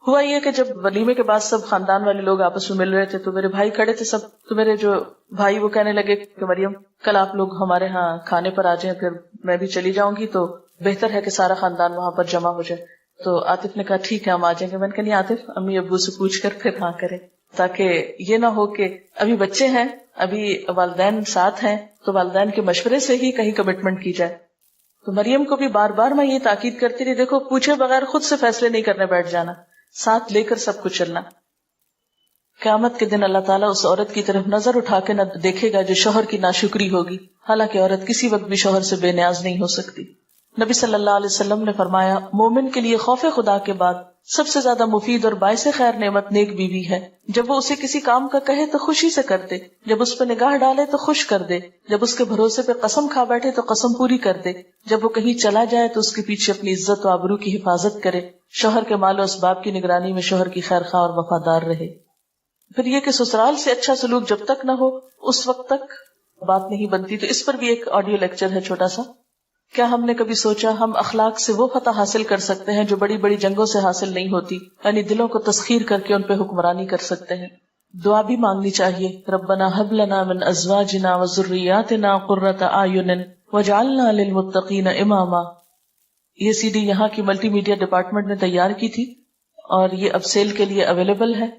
ہوا یہ کہ جب ولیمے کے بعد سب خاندان والے لوگ آپس میں مل رہے تھے تو میرے بھائی کھڑے تھے سب، تو میرے جو بھائی وہ کہنے لگے کہ مریم کل آپ لوگ ہمارے ہاں کھانے پر آ جائیں، پھر میں بھی چلی جاؤں گی تو بہتر ہے کہ سارا خاندان وہاں پر جمع ہو جائے. تو عاطف نے کہا ٹھیک ہے ہم آ جائیں گے. میں نے کہا نہیں عاطف امی ابو سے پوچھ کر پھر ہاں کریں، تاکہ یہ نہ ہو کہ ابھی بچے ہیں، ابھی والدین ساتھ ہیں تو والدین کے مشورے سے ہی کہیں کمٹمنٹ کی جائے. تو مریم کو بھی بار بار میں یہ تاکید کرتی رہی، دیکھو پوچھے بغیر خود سے فیصلے نہیں کرنے بیٹھ جانا، ساتھ لے کر سب کچھ چلنا. قیامت کے دن اللہ تعالیٰ اس عورت کی طرف نظر اٹھا کے نہ دیکھے گا جو شوہر کی ناشکری ہوگی، حالانکہ عورت کسی وقت بھی شوہر سے بے نیاز نہیں ہو سکتی. نبی صلی اللہ علیہ وسلم نے فرمایا مومن کے لیے خوف خدا کے بعد سب سے زیادہ مفید اور باعث خیر نعمت نیک بیوی ہے. جب وہ اسے کسی کام کا کہے تو خوشی سے کر دے، جب اس پہ نگاہ ڈالے تو خوش کر دے، جب اس کے بھروسے پہ قسم کھا بیٹھے تو قسم پوری کر دے، جب وہ کہیں چلا جائے تو اس کے پیچھے اپنی عزت و آبرو کی حفاظت کرے، شوہر کے مال و اسباب کی نگرانی میں شوہر کی خیر خواہ اور وفادار رہے. پھر یہ کہ سسرال سے اچھا سلوک جب تک نہ ہو اس وقت تک بات نہیں بنتی. تو اس پر بھی ایک آڈیو لیکچر ہے چھوٹا سا. کیا ہم نے کبھی سوچا ہم اخلاق سے وہ فتح حاصل کر سکتے ہیں جو بڑی بڑی جنگوں سے حاصل نہیں ہوتی، یعنی دلوں کو تسخیر کر کے ان پہ حکمرانی کر سکتے ہیں. دعا بھی مانگنی چاہیے، ربنا ہب لنا من ازواجنا وذریاتنا قرۃ اعین واجعلنا للمتقین اماما. یہ سی ڈی یہاں کی ملٹی میڈیا ڈپارٹمنٹ نے تیار کی تھی اور یہ اب سیل کے لیے اویلیبل ہے.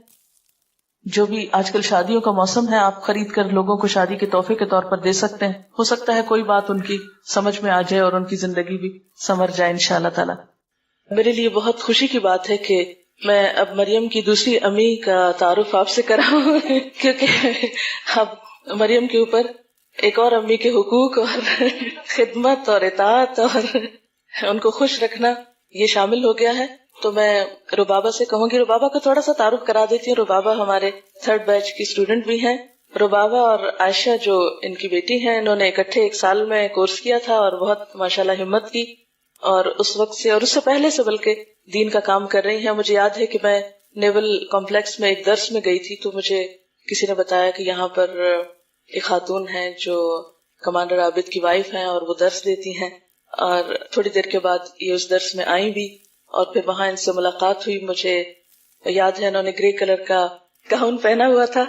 جو بھی آج کل شادیوں کا موسم ہے، آپ خرید کر لوگوں کو شادی کے تحفے کے طور پر دے سکتے ہیں. ہو سکتا ہے کوئی بات ان کی سمجھ میں آ جائے اور ان کی زندگی بھی سنور جائے انشاءاللہ تعالی. میرے لیے بہت خوشی کی بات ہے کہ میں اب مریم کی دوسری امی کا تعارف آپ سے کراؤں کیونکہ اب مریم کے اوپر ایک اور امی کے حقوق اور خدمت اور اطاعت اور ان کو خوش رکھنا یہ شامل ہو گیا ہے. تو میں ربابہ سے کہوں گی، ربابہ کا تھوڑا سا تعارف کرا دیتی ہوں. ربابہ ہمارے 3rd بیچ کی اسٹوڈنٹ بھی ہیں. ربابہ اور عائشہ جو ان کی بیٹی ہیں، انہوں نے اکٹھے 1 سال میں کورس کیا تھا اور بہت ماشاءاللہ ہمت کی، اور اس وقت سے اور اس سے پہلے سے بلکہ دین کا کام کر رہی ہیں. مجھے یاد ہے کہ میں نیول کمپلیکس میں ایک درس میں گئی تھی تو مجھے کسی نے بتایا کہ یہاں پر ایک خاتون ہیں جو کمانڈر عابد کی وائف ہیں اور وہ درس دیتی ہیں، اور تھوڑی دیر کے بعد یہ اس درس میں آئیں بھی اور پھر وہاں ان سے ملاقات ہوئی. مجھے یاد ہے انہوں نے گرے کلر کا گاؤن پہنا ہوا تھا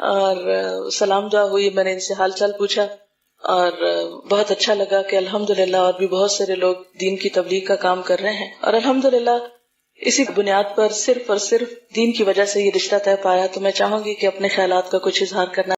اور سلام دعا ہوئی. میں نے ان سے حال چال پوچھا اور بہت اچھا لگا کہ الحمدللہ اور بھی بہت سارے لوگ دین کی تبلیغ کا کام کر رہے ہیں، اور الحمدللہ اسی بنیاد پر صرف اور صرف دین کی وجہ سے یہ رشتہ طے پایا. تو میں چاہوں گی کہ اپنے خیالات کا کچھ اظہار کرنا